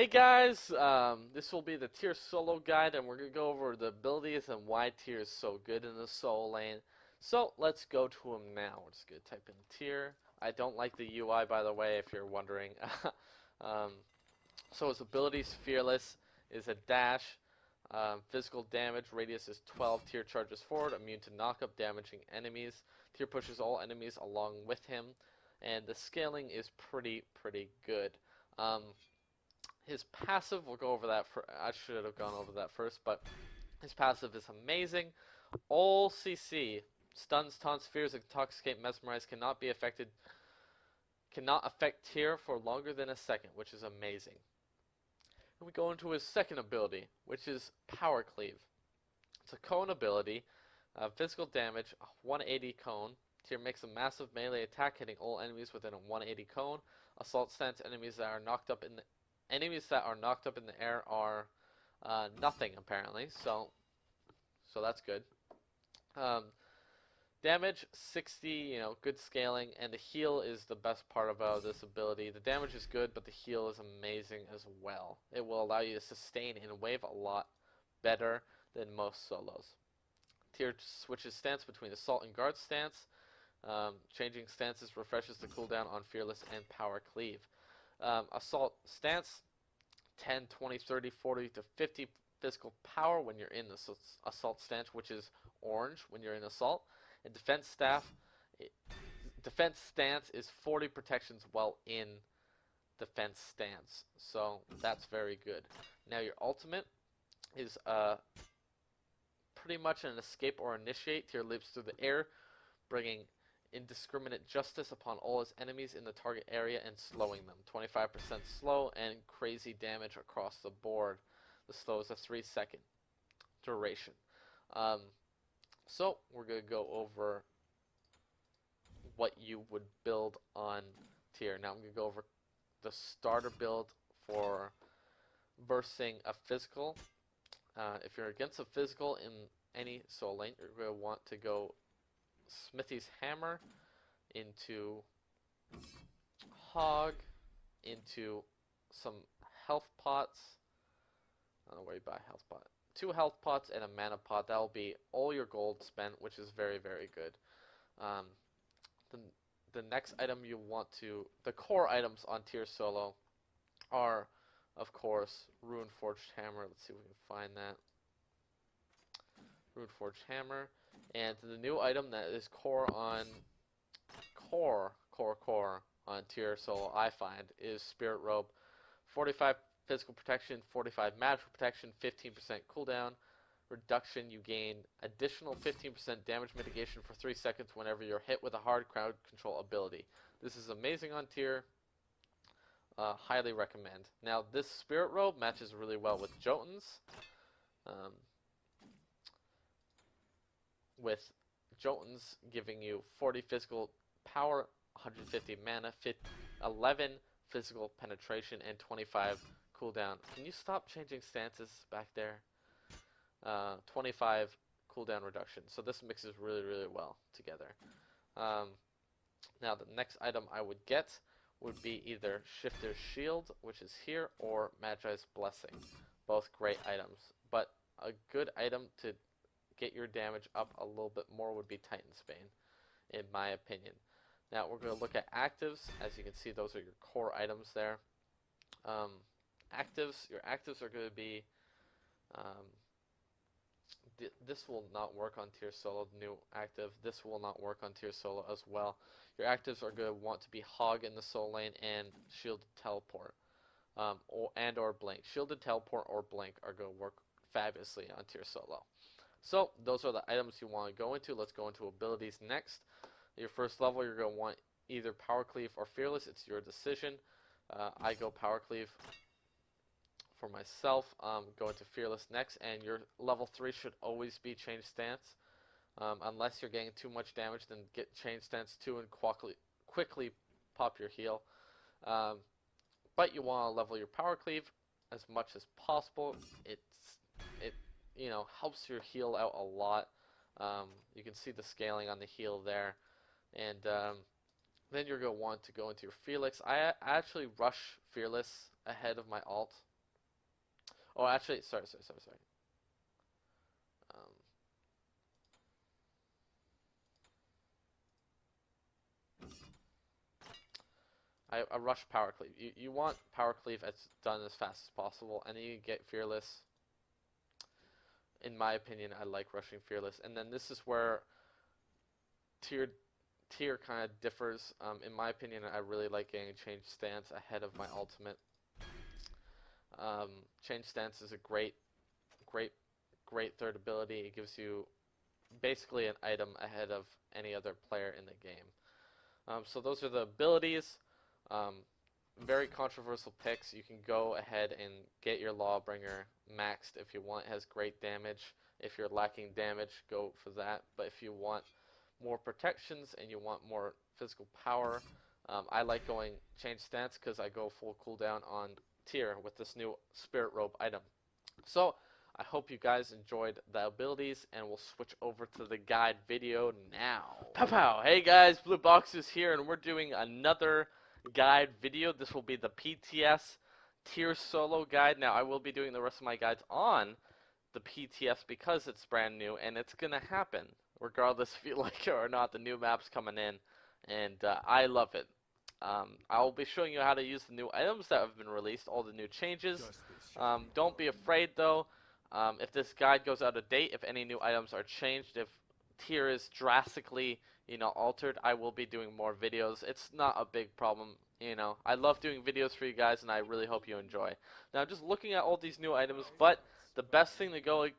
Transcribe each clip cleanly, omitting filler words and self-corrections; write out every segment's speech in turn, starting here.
Hey guys, this will be the tier solo guide, and we're gonna go over the abilities and why tier is so good in the solo lane. So let's go to him now. We're just gonna type in tier. I don't like the UI, by the way, if you're wondering. um, so his abilities: fearless is a dash, physical damage radius is 12. Tier charges forward, immune to knockup, damaging enemies. Tier pushes all enemies along with him, and the scaling is pretty good. Um, his passive, we'll go over that. I should have gone over that first, but his passive is amazing. All CC, stuns, taunts, fears, intoxicate, mesmerize cannot affect tier for longer than a second, which is amazing. And we go into his second ability, which is power cleave. It's a cone ability, physical damage, 180 cone. Tier makes a massive melee attack, hitting all enemies within a 180 cone. Assault stance, enemies that are knocked up in the air are nothing apparently, so that's good. Um, damage 60, good scaling, and the heal is the best part about this ability. The damage is good, but the heal is amazing as well. It will allow you to sustain in wave a lot better than most solos. Tier switches stance between assault and guard stance. Changing stances refreshes the cooldown on fearless and power cleave. Assault stance, 10, 20, 30, 40 to 50 physical power when you're in the assault stance, which is orange when you're in assault. And defense stance is 40 protections while in defense stance. So that's very good. Now your ultimate is pretty much an escape or initiate. Tier leaps through the air, bringing indiscriminate justice upon all his enemies in the target area and slowing them. 25% slow and crazy damage across the board. The slow is a 3-second duration. So we're going to go over what you would build on tier. Now I'm going to go over the starter build for versing a physical. If you're against a physical in any soul lane, you're going to want to go Smithy's Hammer into Hog, into some health pots. I don't know where you buy a health pot. 2 health pots and a mana pot. That'll be all your gold spent, which is very good. The next item you want to, the core items on tier solo are, of course, Runeforged Hammer. Let's see if we can find that. Runeforged Hammer. And the new item that is core on tier solo, I find, is Spirit Robe. 45 physical protection, 45 magical protection, 15% cooldown reduction. You gain additional 15% damage mitigation for 3 seconds whenever you're hit with a hard crowd control ability. This is amazing on tier. Highly recommend. Now this Spirit Robe matches really well with Jotuns. With Jotuns giving you 40 physical power, 150 mana, 11 physical penetration, and 25 cooldown. Can you stop changing stances back there? 25 cooldown reduction. So this mixes really well together. Now the next item I would get would be either Shifter's Shield, which is here, or Magi's Blessing. Both great items. But a good item to get your damage up a little bit more would be Titan's Bane, in my opinion. Now we're going to look at actives. As you can see, those are your core items there. Your actives are going to be, this will not work on tier solo, the new active. This will not work on tier solo as well. Your actives are going to want to be Hog in the soul lane and Shielded Teleport, or Blink. Shielded Teleport or Blink are going to work fabulously on tier solo. So those are the items you want to go into. Let's go into abilities next. Your first level, you're going to want either Power Cleave or Fearless. It's your decision. I go Power Cleave for myself. Go into Fearless next, and your level 3 should always be Change Stance. Unless you're getting too much damage, then get Change Stance 2 and quickly pop your heal. But you want to level your Power Cleave as much as possible. It helps your heal out a lot. You can see the scaling on the heal there. And then you're going to want to go into your Fearless. I actually rush Fearless ahead of my alt Oh, actually, sorry. Um, I rush power cleave. You want power cleave as done as fast as possible, and then you get fearless. In my opinion, I like rushing fearless, and then this is where tier tier kind of differs. In my opinion, I really like getting change stance ahead of my ultimate. Um, change stance is a great, great third ability. It gives you basically an item ahead of any other player in the game. So those are the abilities. Um, Very controversial picks. You can go ahead and get your Lawbringer maxed if you want. It has great damage. If you're lacking damage, go for that. But if you want more protections and you want more physical power, I like going change stance because I go full cooldown on tier with this new Spirit Robe item. So I hope you guys enjoyed the abilities, and we'll switch over to the guide video now. Pow pow! Hey guys, Blue Box is here, and we're doing another guide video. This will be the PTS tier solo guide. Now I will be doing the rest of my guides on the PTS because it's brand new, and it's gonna happen regardless if you like it or not. The new map's coming in, and I love it. I'll be showing you how to use the new items that have been released, all the new changes. Don't be afraid though. If this guide goes out of date, if any new items are changed, if tier is drastically, altered, I will be doing more videos. It's not a big problem. I love doing videos for you guys, and I really hope you enjoy. Now, just looking at all these new items, but the best thing to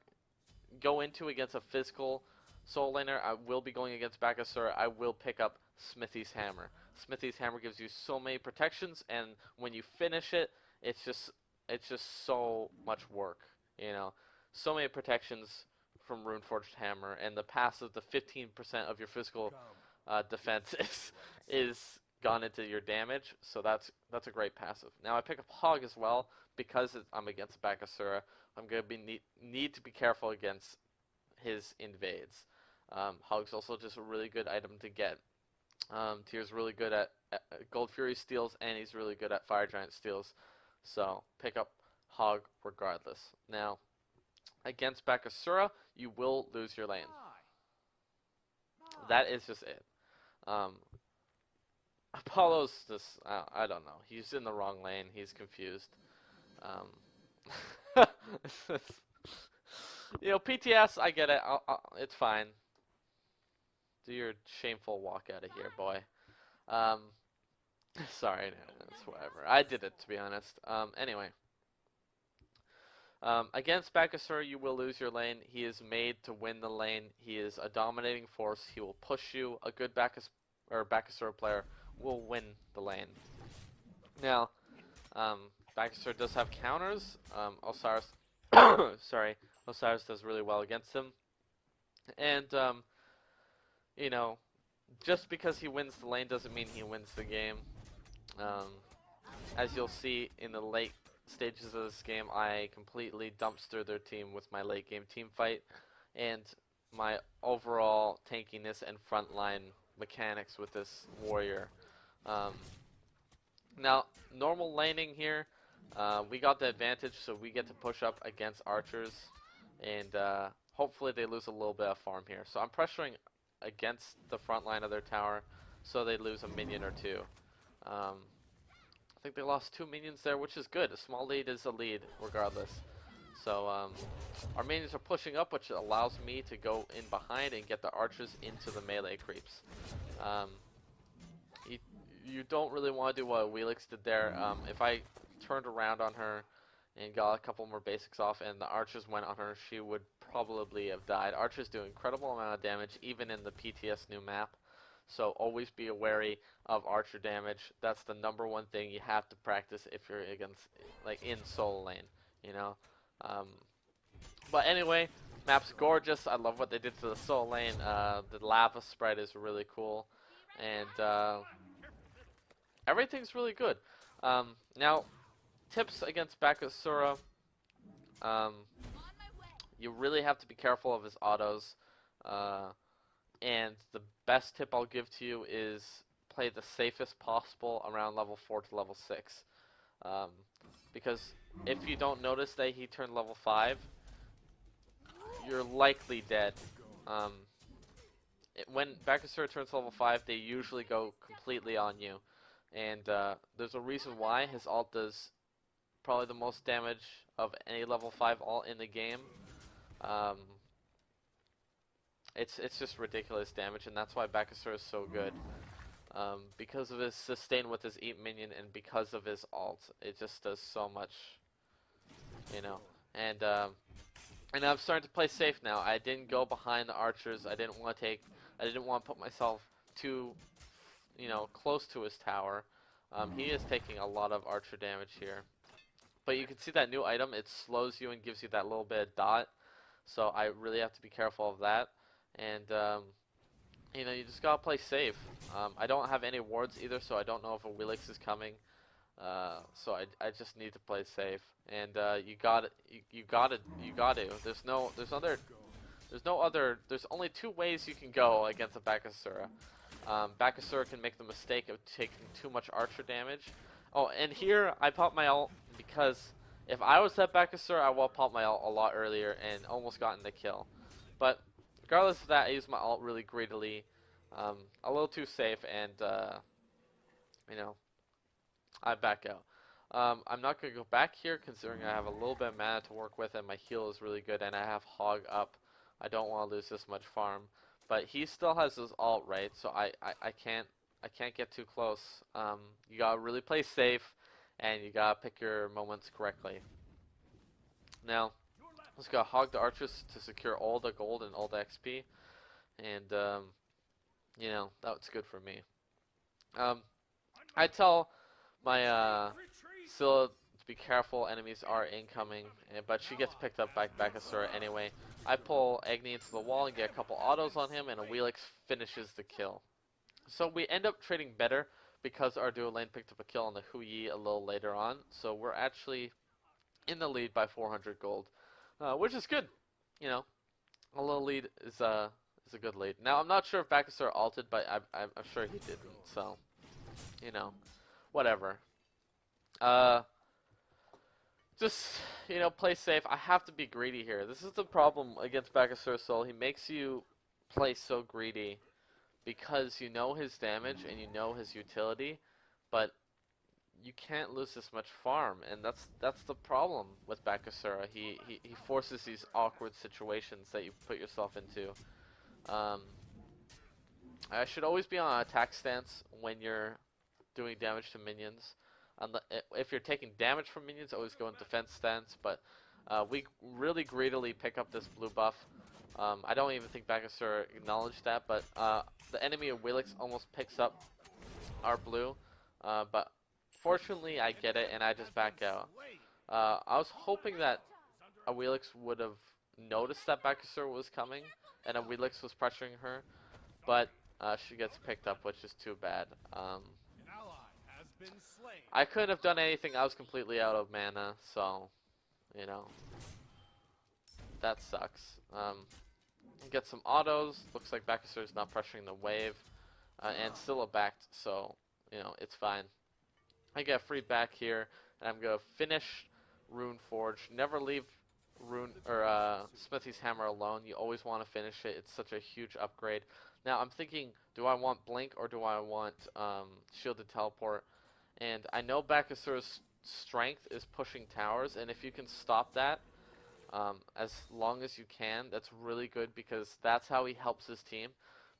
go into against a physical soul laner, I will be going against Bakasura. I will pick up Smithy's Hammer. Smithy's Hammer gives you so many protections, and when you finish it, it's just so much work. So many protections from Runeforged Hammer, and the passive, the 15% of your physical defense is gone into your damage, so that's a great passive. Now I pick up Hog as well because I'm against Bakasura. I'm gonna need to be careful against his invades. Hog's also just a really good item to get. Tier's really good at Gold Fury steals, and he's really good at Fire Giant steals. So pick up Hog regardless. Now, against Bakasura, you will lose your lane. That is just it. Apollo's just, I don't know. He's in the wrong lane. He's confused. PTS, I get it. It's fine. Do your shameful walk out of here, boy. Sorry, it's whatever. I did it, to be honest. Anyway. Against Bakasura, you will lose your lane. He is made to win the lane. He is a dominating force. He will push you. A good Bakasura player will win the lane. Now, Bakasura does have counters. Osiris, sorry, Osiris does really well against him. And, just because he wins the lane doesn't mean he wins the game. As you'll see in the late stages of this game, I completely dumpster their team with my late game team fight, and my overall tankiness and frontline mechanics with this warrior. Now, normal laning here, we got the advantage, so we get to push up against archers, and hopefully they lose a little bit of farm here. So I'm pressuring against the front line of their tower, so they lose a minion or two. I think they lost 2 minions there, which is good. A small lead is a lead, regardless. So our minions are pushing up, which allows me to go in behind and get the archers into the melee creeps. You don't really want to do what Wheelix did there. If I turned around on her and got a couple more basics off and the archers went on her, she would probably have died. Archers do an incredible amount of damage, even in the PTS new map. So always be wary of archer damage. That's the #1 thing you have to practice if you're against, in solo lane, But anyway, map's gorgeous. I love what they did to the solo lane. The lava spread is really cool, and everything's really good. Now, tips against Bakasura. You really have to be careful of his autos. And the best tip I'll give to you is play the safest possible around level 4 to level 6. Um, because if you don't notice that he turned level 5, you're likely dead. Um, when Bakasura turns level 5, they usually go completely on you. And there's a reason why. His ult does probably the most damage of any level 5 ult in the game. Um, it's just ridiculous damage, and that's why Bakasura is so good. Because of his sustain with his eat minion, and because of his ult, it just does so much, you know. And I'm starting to play safe now. I didn't go behind the archers. I didn't want to put myself too, close to his tower. He is taking a lot of archer damage here. But you can see that new item, it slows you and gives you that little bit of dot. So I really have to be careful of that. And, you just gotta play safe. I don't have any wards either, so I don't know if a Wheelix is coming. So I just need to play safe. And you got to. There's only two ways you can go against a Bakasura. Bakasura can make the mistake of taking too much archer damage. Oh, and here I popped my ult because if I was that Bakasura, I would have popped my ult a lot earlier and almost gotten the kill. But regardless of that, I used my ult really greedily, a little too safe, and I back out. I'm not going to go back here considering I have a little bit of mana to work with and my heal is really good and I have Hog up. I don't want to lose this much farm. But he still has his ult, right? So I can't get too close. You gotta really play safe and you gotta pick your moments correctly. Now, let's go hog the archers to secure all the gold and all the XP. And, that's good for me. I tell my Scylla to be careful, enemies are incoming, but she gets picked up by Bakasura anyway. I pull Agni into the wall and get a couple autos on him, and a Wheelix finishes the kill. So we end up trading better because our duo lane picked up a kill on the Hu Yi a little later on. So we're actually in the lead by 400 gold, which is good. A little lead is a good lead. Now I'm not sure if Bakasura ulted, but I'm sure he didn't. So whatever. Just, play safe. I have to be greedy here. This is the problem against Bakasura Soul. He makes you play so greedy because you know his damage and you know his utility, but you can't lose this much farm, and that's the problem with Bakasura. He forces these awkward situations that you put yourself into. I should always be on attack stance when you're doing damage to minions. If you're taking damage from minions, always go in defense stance, but we really greedily pick up this blue buff. I don't even think Bakasura acknowledged that, but the enemy of Wheelix almost picks up our blue, but fortunately I get it and I just back out. I was hoping that a Wheelix would have noticed that Bakasura was coming and a Wheelix was pressuring her, but she gets picked up, which is too bad. I couldn't have done anything. I was completely out of mana, so that sucks. Get some autos. Looks like Bakasura's not pressuring the wave, and Scylla backed, so it's fine. I get free back here, and I'm gonna finish Rune Forge. Never leave Smithy's Hammer alone. You always want to finish it. It's such a huge upgrade. Now I'm thinking, do I want Blink or do I want Shielded Teleport? And I know Bakasura's strength is pushing towers, and if you can stop that, as long as you can, that's really good because that's how he helps his team.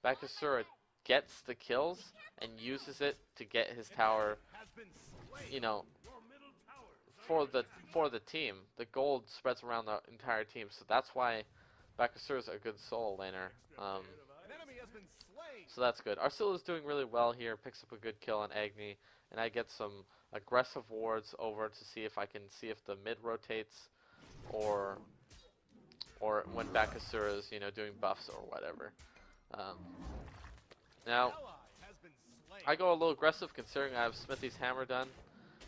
Bakasura gets the kills and uses it to get his tower, for the team. The gold spreads around the entire team, so that's why Bakasura's a good solo laner. So that's good. Arcilla is doing really well here, picks up a good kill on Agni, and I get some aggressive wards over to see if I can see if the mid rotates, or when Bakasura is doing buffs or whatever. Now I go a little aggressive considering I have Smithy's Hammer done,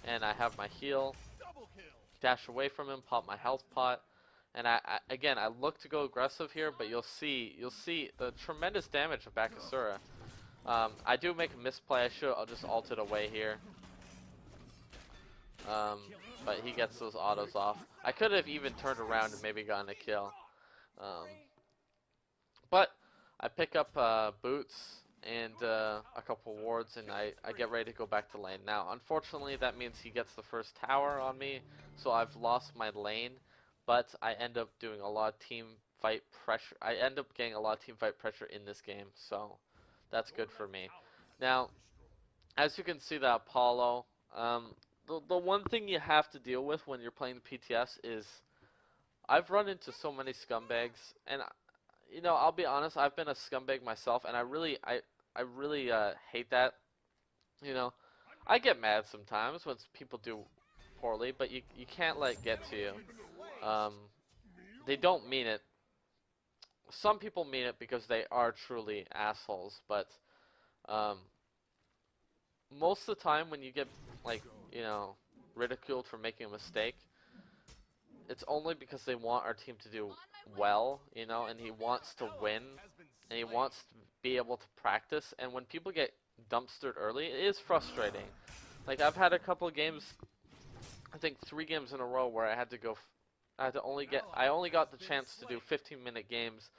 and I have my heal. Dash away from him, pop my health pot, and I look to go aggressive here, but you'll see the tremendous damage of Bakasura. I do make a misplay. I should just ult it away here. um, but he gets those autos off. I could have even turned around and maybe gotten a kill. Um, but I pick up boots and a couple wards, and I get ready to go back to lane. Now, unfortunately, that means he gets the first tower on me, so I've lost my lane, but I end up doing a lot of team fight pressure. I end up getting a lot of team fight pressure in this game, so that's good for me. Now, as you can see, that Apollo, the one thing you have to deal with when you're playing the PTS is I've run into so many scumbags, and you know, I'll be honest, I've been a scumbag myself, and I really hate that. You know, I get mad sometimes when people do poorly, but you can't let it get to you. Um, they don't mean it. Some people mean it because they are truly assholes, but um, most of the time when you get, like, you know, ridiculed for making a mistake, it's only because they want our team to do well, you know, and he wants to win, and he wants to be able to practice. And when people get dumpstered early, it is frustrating. Like, I've had a couple of games, I think 3 games in a row, where I had to go, I only got the chance to do 15-minute games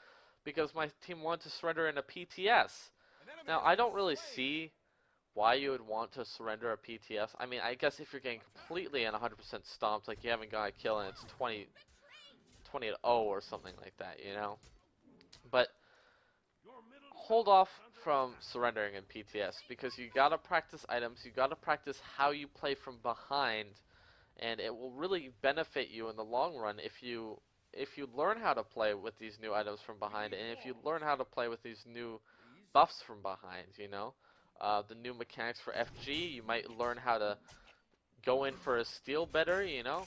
because my team wanted to surrender in a PTS. Now, I don't really see why you would want to surrender a PTS. I mean, I guess if you're getting completely and 100% stomped, like you haven't got a kill and it's 20 to 0 or something like that, you know? But hold off from surrendering in PTS because you gotta practice items, you gotta practice how you play from behind, and it will really benefit you in the long run if you learn how to play with these new items from behind, and if you learn how to play with these new buffs from behind, you know? The new mechanics for FG, you might learn how to go in for a steal better, you know?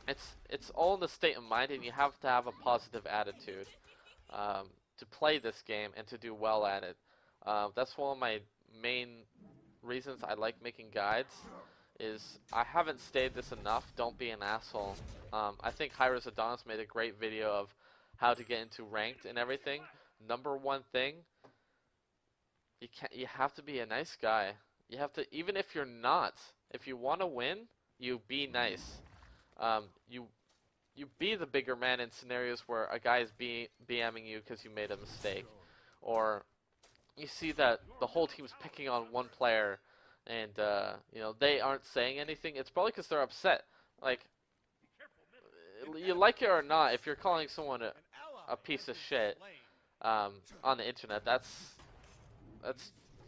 It's all in the state of mind, and you have to have a positive attitude to play this game and to do well at it. That's one of my main reasons I like making guides, is I haven't stated this enough, don't be an asshole. I think Hyros Adonis made a great video of how to get into ranked and everything. Number one thing, you have to be a nice guy. You have to, even if you're not, if you want to win, you be nice. You be the bigger man in scenarios where a guy is BMing you because you made a mistake, or you see that the whole team's picking on one player, and you know, they aren't saying anything. It's probably because they're upset. Like, you like it or not, if you're calling someone a piece of shit on the internet, that's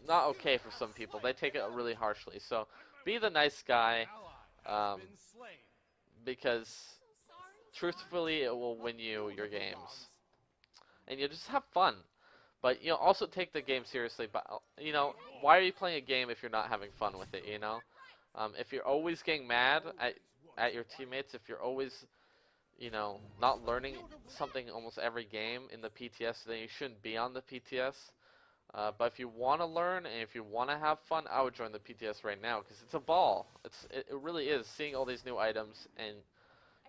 not okay for some people. They take it really harshly. So be the nice guy, because truthfully, it will win you your games, and you just have fun. But, you know, also take the game seriously. But, you know, why are you playing a game if you're not having fun with it, you know? If you're always getting mad at your teammates, if you're always, you know, not learning something almost every game in the PTS, then you shouldn't be on the PTS. But if you want to learn and if you want to have fun, I would join the PTS right now because it's a ball. It really is, seeing all these new items and,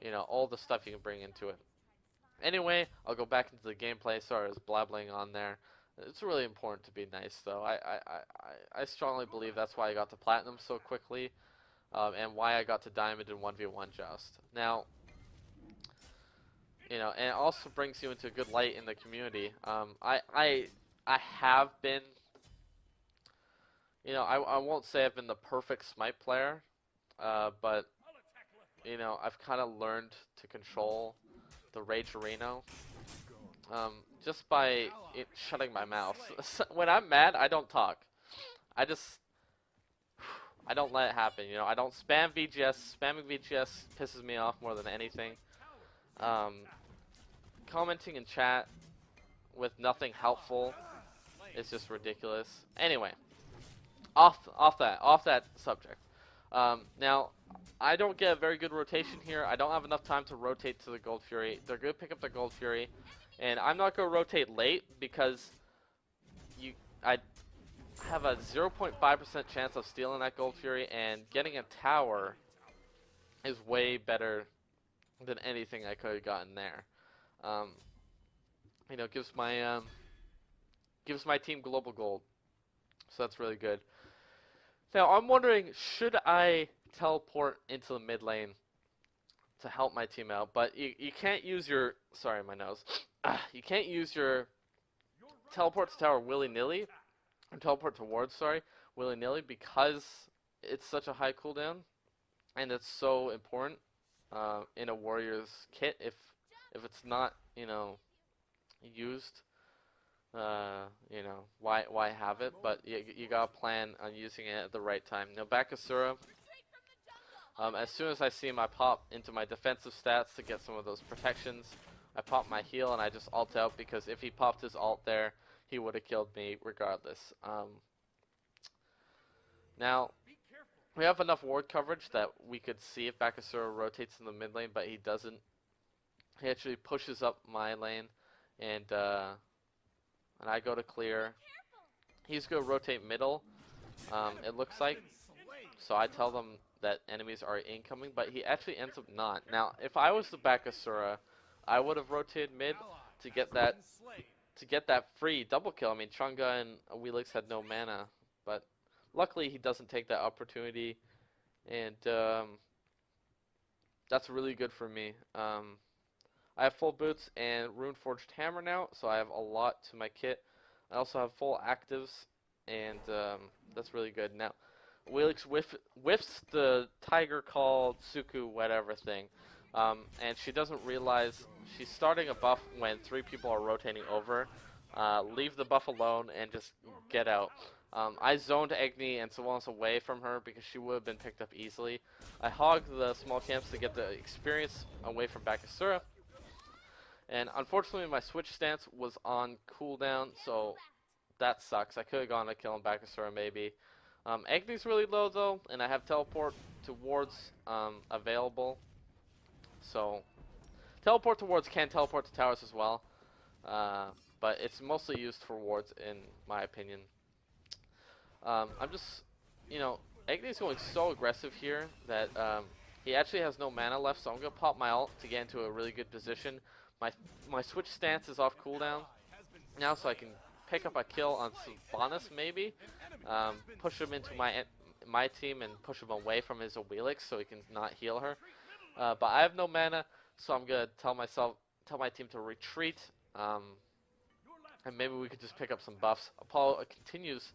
you know, all the stuff you can bring into it. Anyway, I'll go back into the gameplay. Sorry, I was blabbling on there. It's really important to be nice, though. I strongly believe that's why I got to Platinum so quickly, and why I got to Diamond in 1v1 Just. Now, you know, and it also brings you into a good light in the community. I have been, you know, I won't say I've been the perfect smite player, but, you know, I've kind of learned to control the Rage Arena, just by shutting my mouth. When I'm mad, I don't talk. I don't let it happen, you know. I don't spam VGS. Spamming VGS pisses me off more than anything. Commenting in chat with nothing helpful is just ridiculous. Anyway, off that subject. Now, I don't get a very good rotation here. I don't have enough time to rotate to the Gold Fury. They're going to pick up the Gold Fury, and I'm not going to rotate late because I have a 0.5% chance of stealing that Gold Fury, and getting a tower is way better than anything I could have gotten there. You know, gives my team global gold, so that's really good. Now, I'm wondering, should I teleport into the mid lane to help my team out, but you can't use your, sorry, my nose. You can't use your teleport to tower willy-nilly, or teleport to ward, sorry, willy-nilly, because it's such a high cooldown, and it's so important in a warrior's kit. If it's not, used, why have it? But you gotta plan on using it at the right time. Now, Bakasura, as soon as I see him, I pop into my defensive stats to get some of those protections. I pop my heal and I just ult out, because if he popped his ult there, he would have killed me regardless. Now, we have enough ward coverage that we could see if Bakasura rotates in the mid lane, but he doesn't. He actually pushes up my lane, and I go to clear. He's going to rotate middle, it looks like. So I tell them that enemies are incoming, but he actually ends up not. Now, if I was the Bakasura, I would have rotated mid to get that free double kill. I mean, Chunga and Wheelix had no mana, but luckily he doesn't take that opportunity, and that's really good for me. I have full boots and Runeforged Hammer now, so I have a lot to my kit. I also have full actives, and that's really good. Now, Wheelix whiffs the Tiger Call Tsuku whatever thing, and she doesn't realize she's starting a buff when 3 people are rotating over. Leave the buff alone and just get out. I zoned Agni and Sylvanas away from her because she would have been picked up easily. I hogged the small camps to get the experience away from Bakasura. And unfortunately, my switch stance was on cooldown, so that sucks. I could have gone to kill Bakasura maybe. Agni's really low though, and I have teleport to wards available. So, teleport to wards can teleport to towers as well, but it's mostly used for wards in my opinion. I'm just, Agni's going so aggressive here that he actually has no mana left, so I'm going to pop my ult to get into a really good position. My switch stance is off cooldown now, so I can pick up a kill on Sylvanas maybe, push him into my team and push him away from his Wheelix so he can not heal her. But I have no mana, so I'm going to tell my team to retreat, and maybe we could just pick up some buffs. Apollo continues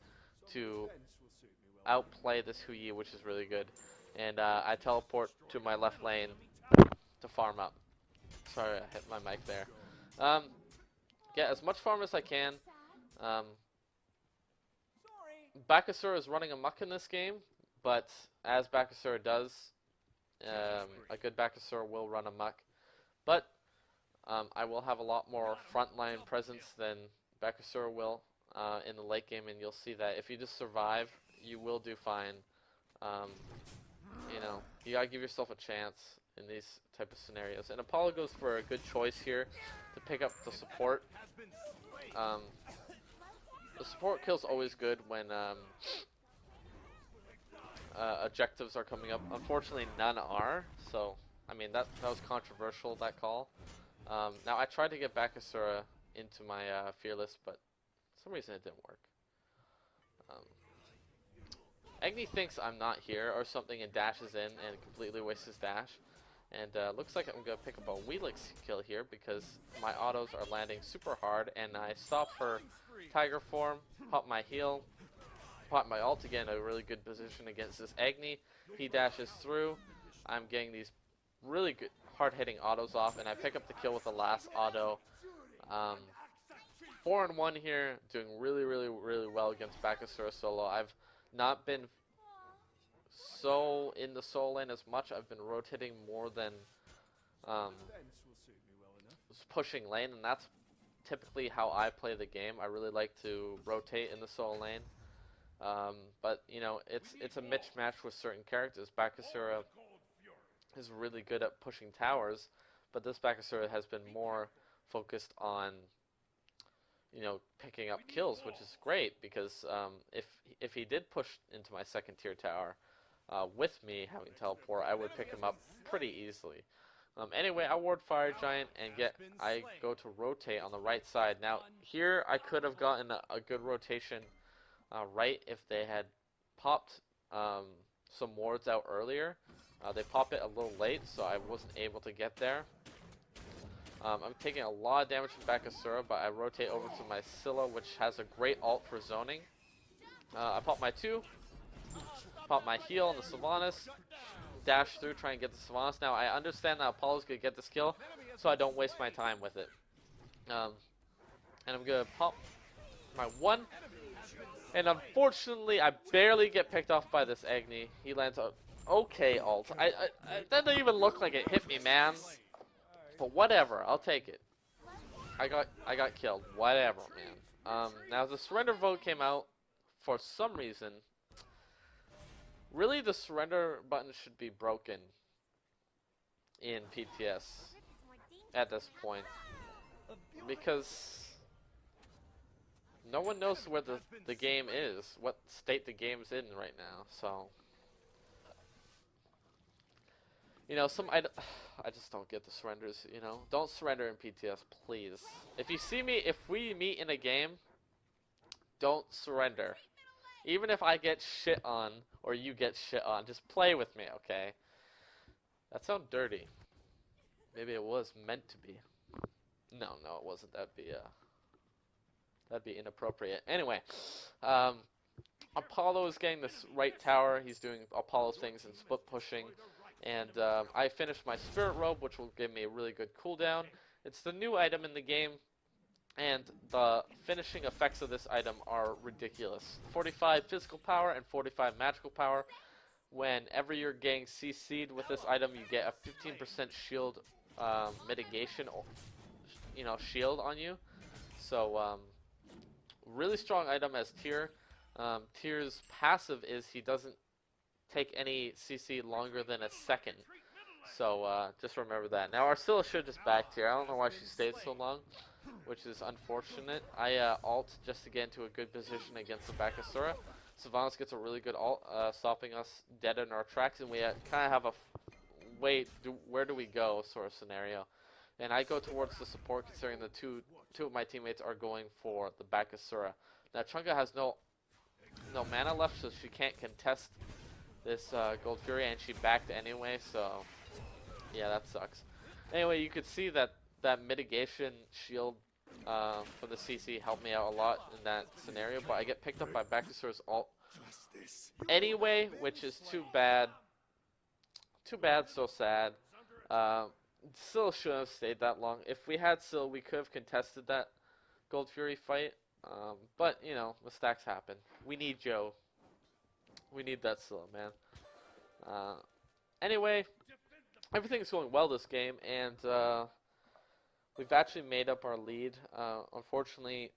to outplay this Hu Yi, which is really good. And I teleport to my left lane to farm up. Sorry, I hit my mic there. Get as much farm as I can. Bakasura is running amok in this game, but as Bakasura does, a good Bakasura will run amok. But I will have a lot more frontline presence than Bakasura will in the late game, and you'll see that if you just survive, you will do fine. You gotta give yourself a chance in these type of scenarios. And Apollo goes for a good choice here to pick up the support. The support kill's always good when objectives are coming up. Unfortunately, none are, so I mean that was controversial, that call. Now I tried to get Bakasura into my Fearless, but for some reason it didn't work. Agni thinks I'm not here or something and dashes in and completely wastes his dash. And looks like I'm going to pick up a Wheelix kill here because my autos are landing super hard, and I stop her Tiger form, pop my heal, pop my ult to get in a really good position against this Agni. He dashes through. I'm getting these really good hard-hitting autos off, and I pick up the kill with the last auto. 4-1 here, doing really, really, really well against Bakasura solo. I've not been so in the solo lane as much. I've been rotating more than pushing lane, and that's typically how I play the game. I really like to rotate in the solo lane, but it's a mismatch with certain characters. Bakasura is really good at pushing towers, but this Bakasura has been more focused on picking up kills, which is great because if he did push into my second tier tower with me having teleport, I would pick him up pretty easily. Anyway, I ward Fire Giant and I go to rotate on the right side. Now here I could have gotten a good rotation right if they had popped some wards out earlier. They pop it a little late, so I wasn't able to get there. I'm taking a lot of damage from Bakasura, but I rotate over to my Scylla, which has a great ult for zoning. I pop my 2, pop my heal on the Sylvanas, dash through, try and get the Sylvanas. Now, I understand that Apollo's going to get this kill, so I don't waste my time with it. And I'm going to pop my 1, and unfortunately, I barely get picked off by this Agni. He lands a okay ult. That didn't even look like it hit me, man. But whatever, I'll take it. I got killed. Whatever, man. Now the surrender vote came out for some reason. Really, the surrender button should be broken in PTS at this point, because no one knows where the game is, what state the game's in right now. So, you know, I just don't get the surrenders, you know. Don't surrender in PTS, please. If you see me, if we meet in a game, don't surrender. Even if I get shit on, or you get shit on, just play with me, okay? That sounds dirty. Maybe it was meant to be. No, it wasn't. That'd be inappropriate. Anyway, Apollo is getting this right tower. He's doing Apollo things and split pushing. And I finished my Spirit Robe, which will give me a really good cooldown. It's the new item in the game, and the finishing effects of this item are ridiculous. 45 physical power and 45 magical power. Whenever you're getting CC'd with this item, you get a 15% shield mitigation, you know, shield on you. So, really strong item as Tyr. Tyr's passive is he doesn't take any CC longer than a second. So, just remember that. Now, Arcilla should just back Tyr. I don't know why she stayed so long, which is unfortunate. I ult just to get into a good position against the Bakasura. Sylvanas gets a really good ult, stopping us dead in our tracks, and we kind of have a where do we go sort of scenario. And I go towards the support, considering the two of my teammates are going for the Bakasura. Now, Chunga has no mana left, so she can't contest this Gold Fury, and she backed anyway, so yeah, that sucks. Anyway, you could see that mitigation shield for the CC helped me out a lot in that scenario, but I get picked up by Bakasura's ult anyway, which is too bad. Too bad, so sad. Syl shouldn't have stayed that long. If we had Syl, we could have contested that Gold Fury fight, but, you know, mistakes happen. We need Joe. We need that Syl, man. Anyway, everything's going well this game, and we've actually made up our lead. Unfortunately,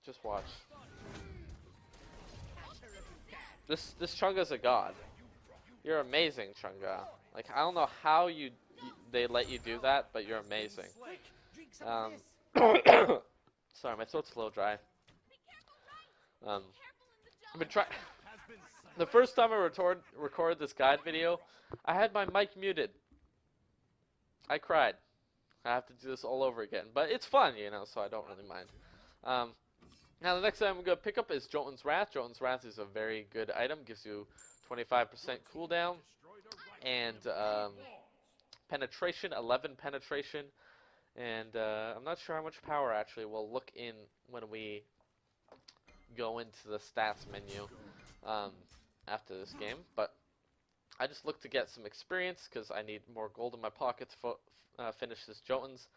just watch. This Chunga's a god. You're amazing, Chunga. Like, I don't know how they let you do that, but you're amazing. Sorry, my throat's a little dry. I've been trying. The first time I recorded this guide video, I had my mic muted. I cried. I have to do this all over again, but it's fun, you know, so I don't really mind. Now the next item I'm going to pick up is Jotun's Wrath. Jotun's Wrath is a very good item, gives you 25% cooldown, and penetration, 11 penetration, and I'm not sure how much power actually. We'll look in when we go into the stats menu after this game, but I just look to get some experience because I need more gold in my pocket to finish this Jotun's.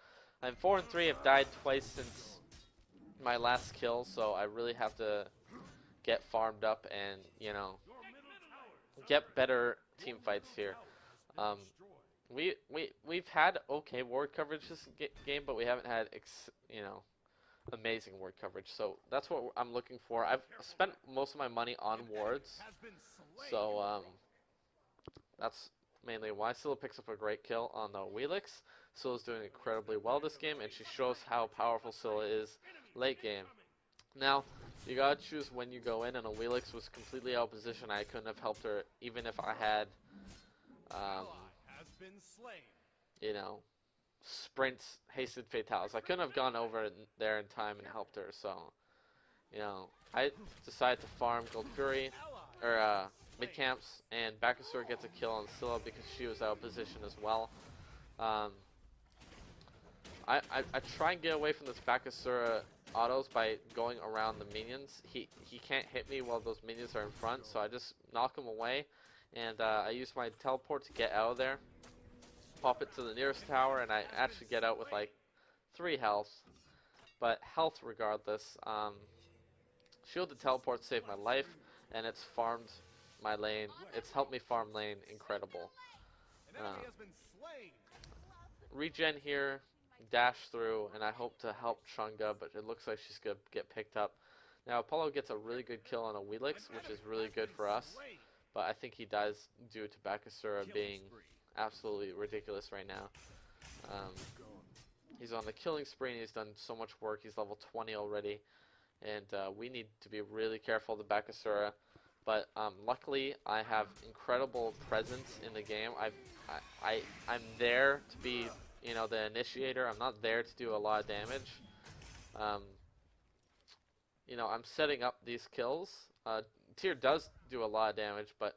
I'm 4-3, I've died twice since my last kill, so I really have to get farmed up and, you know, get better team fights here. We've had okay ward coverage this game, but we haven't had you know, amazing ward coverage. So that's what I'm looking for. I've spent most of my money on wards, so that's mainly why. Scylla picks up a great kill on the Wheelix. Scylla's doing incredibly well this game, and she shows how powerful Scylla is late game. Now, you gotta choose when you go in, and a Wheelix was completely out of position. I couldn't have helped her even if I had, you know, sprint, hasted fatalities. I couldn't have gone over there in time and helped her, so, you know, I decided to farm Gold Fury, or mid camps, and Bakasura gets a kill on Scylla because she was out of position as well. I try and get away from this Bakasura autos by going around the minions. He can't hit me while those minions are in front, so I just knock him away, and I use my teleport to get out of there, pop it to the nearest tower, and I actually get out with like 3 health, but health regardless. Shield to teleport saved my life, and it's farmed my lane. It's helped me farm lane incredible. Regen here, dash through, and I hope to help Chunga, but it looks like she's going to get picked up. Now Apollo gets a really good kill on a Wheelix, which is really good for us, but I think he dies due to Bakasura being absolutely ridiculous right now. He's on the killing spree, and he's done so much work. He's level 20 already, and we need to be really careful of the Bakasura. But luckily, I have incredible presence in the game. I'm there to be, you know, the initiator. I'm not there to do a lot of damage. You know, I'm setting up these kills. Tyr does do a lot of damage, but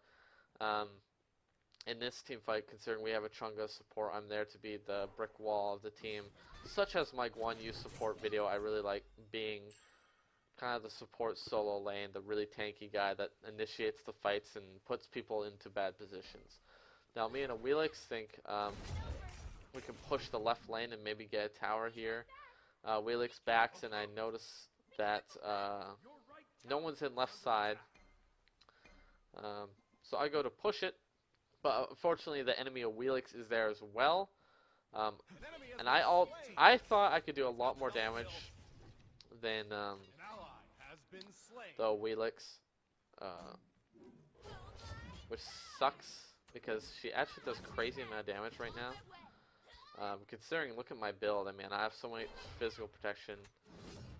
in this team fight, considering we have a Chunga support, I'm there to be the brick wall of the team. Such as my Guan Yu support video, I really like being kind of the support solo lane, the really tanky guy that initiates the fights and puts people into bad positions. Now me and a Wheelix think we can push the left lane and maybe get a tower here. Wheelix backs, and I notice that no one's in left side. So I go to push it, but unfortunately the enemy of Wheelix is there as well. And I thought I could do a lot more damage than the Wheelix, which sucks because she actually does crazy amount of damage right now. Considering, look at my build, I mean, I have so much physical protection,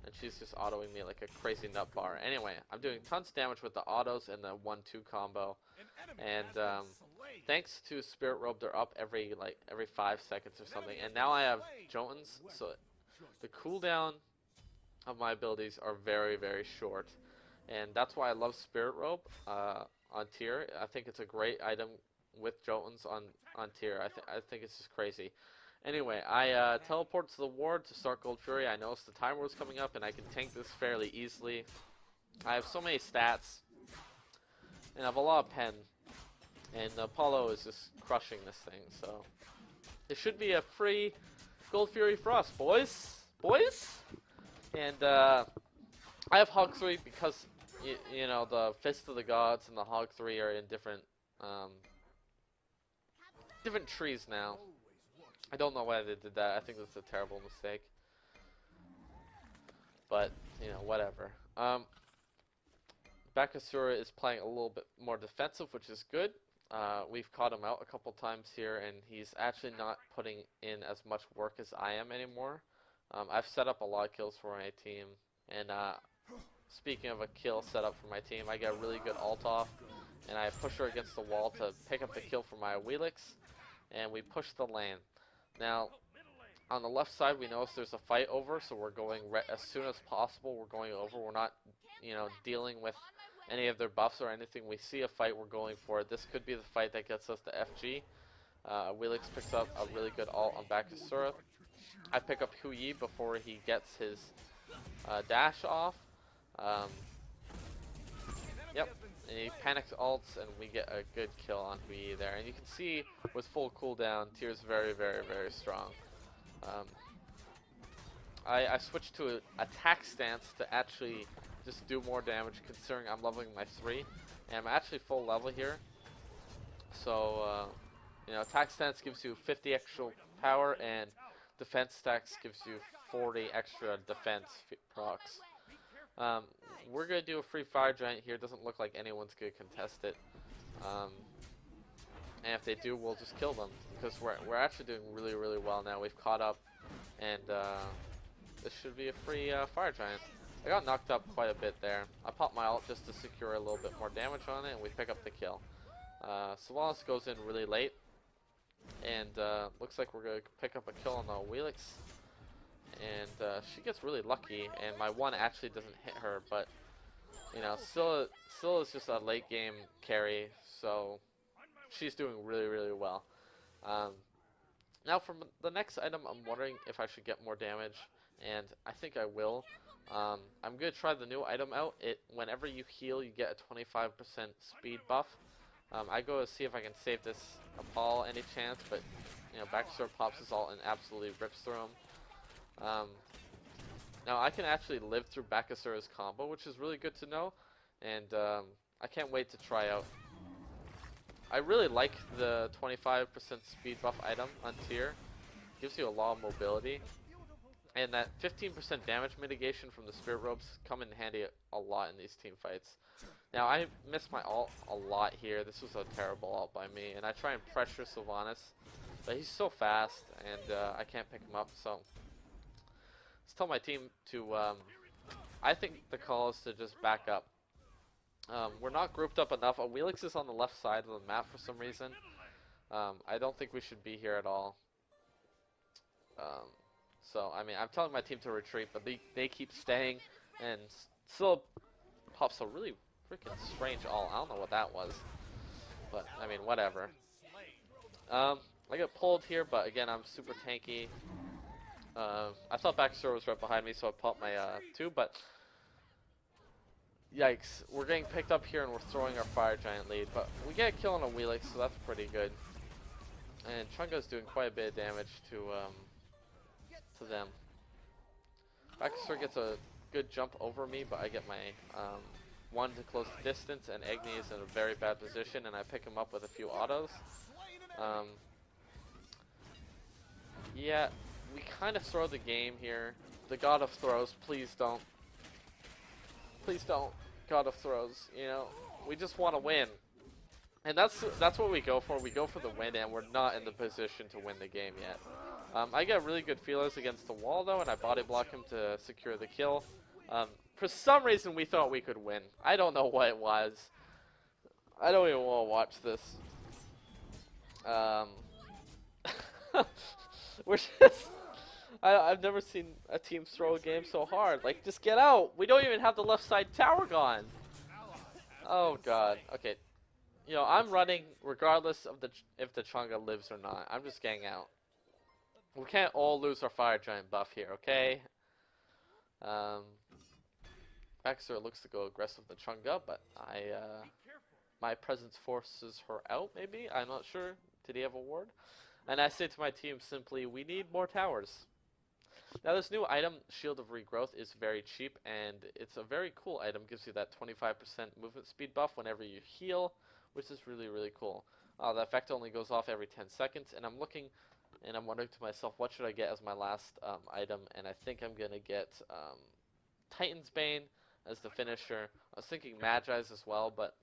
and she's just autoing me like a crazy nut bar. Anyway, I'm doing tons of damage with the autos and the 1-2 combo, and thanks to Spirit Robe, they're up every 5 seconds or something, and now I have Jotuns, so the cooldown of my abilities are very, very short, and that's why I love Spirit Robe on Tyr. I think it's a great item with Jotuns on Tyr. I think it's just crazy. Anyway, I teleport to the ward to start Gold Fury. I noticed the timer was coming up, and I can tank this fairly easily. I have so many stats, and I have a lot of pen, and Apollo is just crushing this thing, so it should be a free Gold Fury for us, boys! And I have Hog 3 because, you know, the Fist of the Gods and the Hog 3 are in different trees now. I don't know why they did that. I think that's a terrible mistake. But, you know, whatever. Bakasura is playing a little bit more defensive, which is good. We've caught him out a couple times here, and he's actually not putting in as much work as I am anymore. I've set up a lot of kills for my team, and speaking of a kill set up for my team, I get a really good ult off, and I push her against the wall to pick up the kill for my Wheelix, and we push the lane. Now, on the left side, we notice there's a fight over, so we're going as soon as possible. We're going over. We're not, you know, dealing with any of their buffs or anything. We see a fight, we're going for it. This could be the fight that gets us to FG. Wheelix picks up a really good ult on Bakasura. I pick up Hu Yi before he gets his dash off. Yep, and he panics ults, and we get a good kill on Hu Yi there. And you can see with full cooldown, Tyr's very, very, very strong. I switched to an attack stance to actually just do more damage, considering I'm leveling my 3, and I'm actually full level here. So, you know, attack stance gives you 50 extra power, and defense stacks gives you 40 extra defense procs. We're gonna do a free fire giant here. Doesn't look like anyone's gonna contest it. And if they do, we'll just kill them, because we're actually doing really, really well now. We've caught up, and this should be a free fire giant. I got knocked up quite a bit there. I popped my ult just to secure a little bit more damage on it, and we pick up the kill. Solaris goes in really late, and looks like we're going to pick up a kill on the Wheelix. And she gets really lucky, and my one actually doesn't hit her, but You know, Scylla is just a late game carry, so she's doing really, really well. Um, Now for the next item, I'm wondering if I should get more damage, and I think I will. I'm going to try the new item out. Whenever you heal, you get a 25% speed buff. I go to see if I can save this Apollo any chance, but you know, Bakasura pops his ult and absolutely rips through him. Now I can actually live through Bakasura's combo, which is really good to know, and I can't wait to try out. I really like the 25% speed buff item on tier. Gives you a lot of mobility. And that 15% damage mitigation from the spirit robes come in handy a lot in these team fights. Now I missed my ult a lot here. This was a terrible ult by me. And I try and pressure Sylvanas, but he's so fast and I can't pick him up. So let's tell my team to, I think the call is to just back up. We're not grouped up enough. Wheelix is on the left side of the map for some reason. I don't think we should be here at all. So, I mean, I'm telling my team to retreat, but they keep staying, and still pops a really freaking strange ult. I don't know what that was, but, I mean, whatever. I got pulled here, but again, I'm super tanky. I thought Bakasura was right behind me, so I popped my 2, but yikes, we're getting picked up here and we're throwing our Fire Giant lead, but we get a kill on a Wheelix, so that's pretty good. And Chunga's doing quite a bit of damage to them. Bakasura gets a good jump over me, but I get my 1 to close the distance, and Agni is in a very bad position, and I pick him up with a few autos. Yeah, we kind of throw the game here. The God of Throws, please don't. Please don't. God of Throws, you know, we just want to win. And that's what we go for. We go for the win, and we're not in the position to win the game yet. I get really good feelers against the wall, though, and I body block him to secure the kill. For some reason, we thought we could win. I don't know what it was. I don't even want to watch this. We're just... I've never seen a team throw a game so hard. Like, just get out. We don't even have the left side tower gone. Oh, God. Okay. You know, I'm running regardless of if the Chunga lives or not. I'm just getting out. We can't all lose our Fire Giant buff here, okay? Bakasura looks to go aggressive with the Chunga, but my presence forces her out, maybe? I'm not sure. Did he have a ward? And I say to my team simply, we need more towers. Now this new item, Shield of Regrowth, is very cheap, and it's a very cool item. Gives you that 25% movement speed buff whenever you heal, which is really, really cool. The effect only goes off every 10 seconds, and I'm looking, and I'm wondering to myself, what should I get as my last item? And I think I'm going to get Titan's Bane as the finisher. I was thinking Magi's as well, but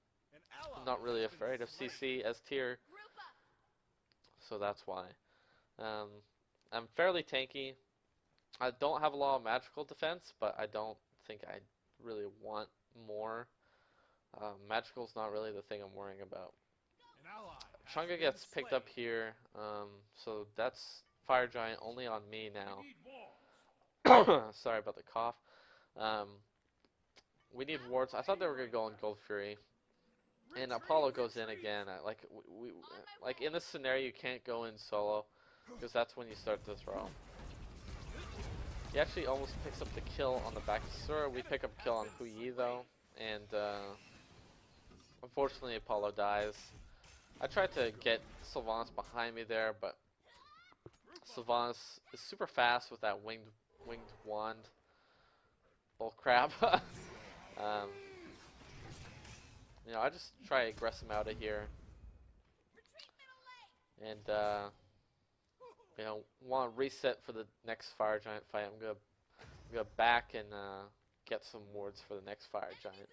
I'm not really afraid of CC as tier, so that's why. I'm fairly tanky. I don't have a lot of magical defense, but I don't think I really want more. Magical's not really the thing I'm worrying about. Chunga gets picked up here, so that's Fire Giant only on me now. Sorry about the cough. We need wards. I thought they were going to go on Gold Fury. And Apollo goes in again. Like in this scenario, you can't go in solo, because that's when you start to throw. He actually almost picks up the kill on the Bakasura. We pick up kill on Huyi though, and unfortunately Apollo dies. I tried to get Sylvanas behind me there, but Sylvanas is super fast with that winged wand. Bull crap. You know, I just try to aggress him out of here, and you know, want to reset for the next Fire Giant fight. I'm gonna back and get some wards for the next Fire Giant.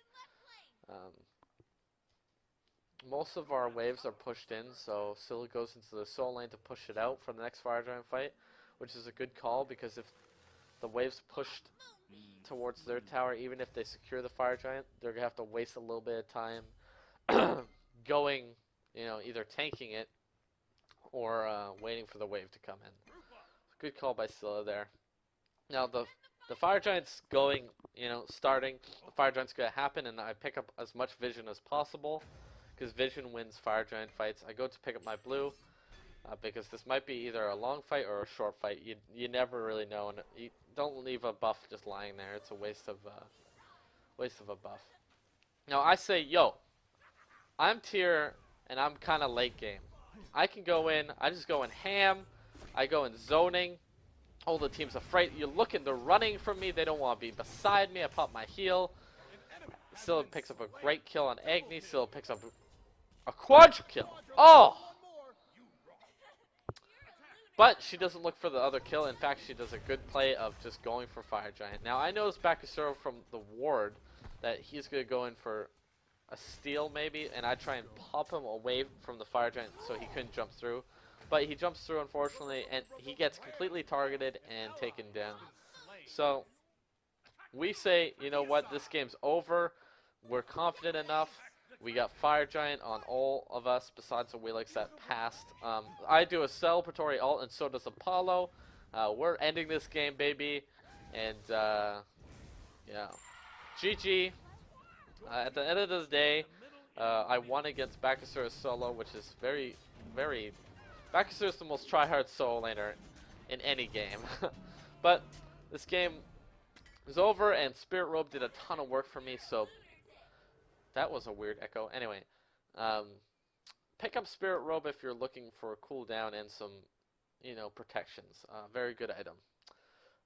Most of our waves are pushed in, so Scylla goes into the soul lane to push it out for the next Fire Giant fight, which is a good call, because if the waves pushed towards their tower, even if they secure the Fire Giant, they're gonna have to waste a little bit of time going, you know, either tanking it or waiting for the wave to come in. Good call by Scylla there. Now the The Fire Giant's going, starting. The Fire Giant's going to happen, and I pick up as much vision as possible, because vision wins Fire Giant fights. I go to pick up my blue, because this might be either a long fight or a short fight. You never really know, and you don't leave a buff just lying there. It's a waste of a buff. Now I say, yo, I'm tier, and I'm kind of late game. I can go in. I just go in ham. I go in zoning. All the team's afraid. You're looking. They're running from me. They don't want to be beside me. I pop my heal. Scylla picks up a great kill on Agni. Scylla picks up a quadra kill. Oh! But she doesn't look for the other kill. In fact, she does a good play of just going for Fire Giant. Now, I noticed Bakasura from the ward that he's going to go in for a steal maybe, and I try and pop him away from the Fire Giant so he couldn't jump through. But he jumps through, unfortunately, and he gets completely targeted and taken down. So, we say, you know what, this game's over. We're confident enough. We got Fire Giant on all of us besides the Wheelix that passed. I do a celebratory ult, and so does Apollo. We're ending this game, baby. And, yeah. GG. At the end of the day, I won against Bakasura solo, which is very, very... Bakasura is the most tryhard solo laner in any game. But this game is over, and Spirit Robe did a ton of work for me, so... That was a weird echo. Anyway, pick up Spirit Robe if you're looking for a cooldown and some, protections. Very good item.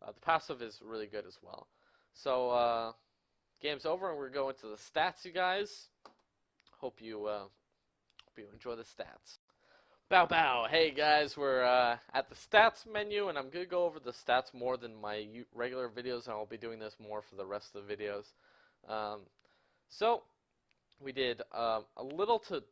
The passive is really good as well. So, game's over, and we're going to the stats, you guys. Hope you enjoy the stats. Bow bow. Hey guys, we're at the stats menu, and I'm gonna go over the stats more than my regular videos, and I'll be doing this more for the rest of the videos. So we did a little to,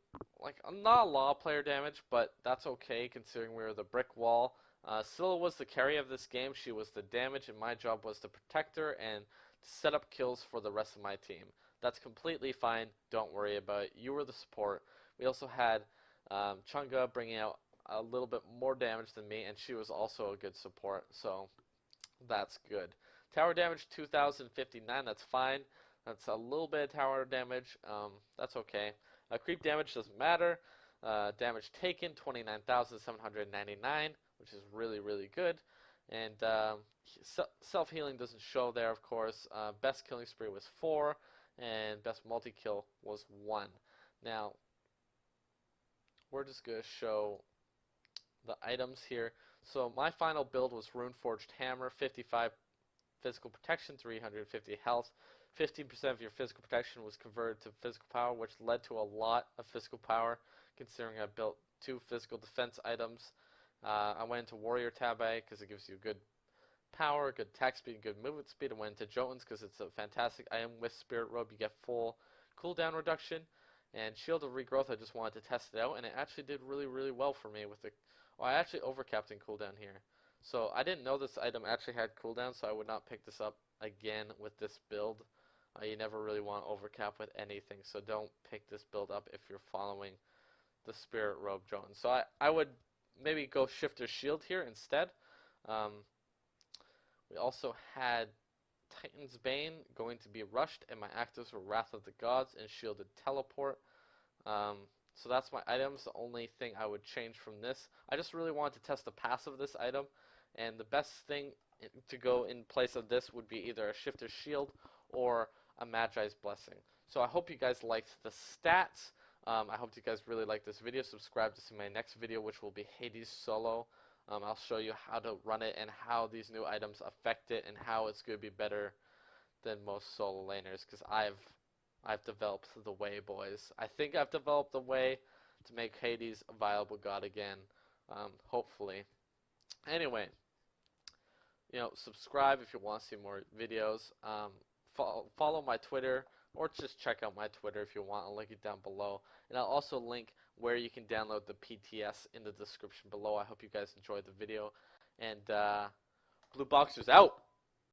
not a lot of player damage, but that's okay considering we were the brick wall. Scylla was the carry of this game. She was the damage, and my job was to protect her and set up kills for the rest of my team. That's completely fine. Don't worry about it. You were the support. We also had Chunga bringing out a little bit more damage than me, and she was also a good support, so that's good. Tower damage 2059, that's fine. That's a little bit of tower damage. That's okay. Creep damage doesn't matter. Damage taken 29,799, which is really, really good. And self-healing doesn't show there, of course. Best killing spree was 4, and best multi-kill was 1. Now, we're just going to show the items here. So my final build was Runeforged Hammer, 55 physical protection, 350 health. 15% of your physical protection was converted to physical power, which led to a lot of physical power, considering I built 2 physical defense items. I went into Warrior Tabi because it gives you good power, good attack speed, and good movement speed. I went into Jotuns because it's a fantastic item. With Spirit Robe, you get full cooldown reduction. And Shield of Regrowth, I just wanted to test it out, and it actually did really, really well for me with the... Well, I actually overcapped in cooldown here. So I didn't know this item actually had cooldown, so I would not pick this up again with this build. You never really want to overcap with anything, so don't pick this build up if you're following the Spirit Robe Jones. So I would maybe go Shifter Shield here instead. We also had Titan's Bane going to be rushed, and my actives were Wrath of the Gods and Shielded Teleport. So that's my items. The only thing I would change from this, I just really wanted to test the passive of this item, and the best thing to go in place of this would be either a Shifter Shield or a Magi's Blessing. So I hope you guys liked the stats. I hope you guys really liked this video. Subscribe to see my next video, which will be Hades solo. I'll show you how to run it and how these new items affect it and how it's going to be better than most solo laners, because I've developed the way, boys. I think I've developed the way to make Hades a viable god again, hopefully. Anyway, subscribe if you want to see more videos. Follow my Twitter, or just check out my Twitter if you want. I'll link it down below. And I'll also link where you can download the PTS in the description below. I hope you guys enjoyed the video. And Blue Boxers out!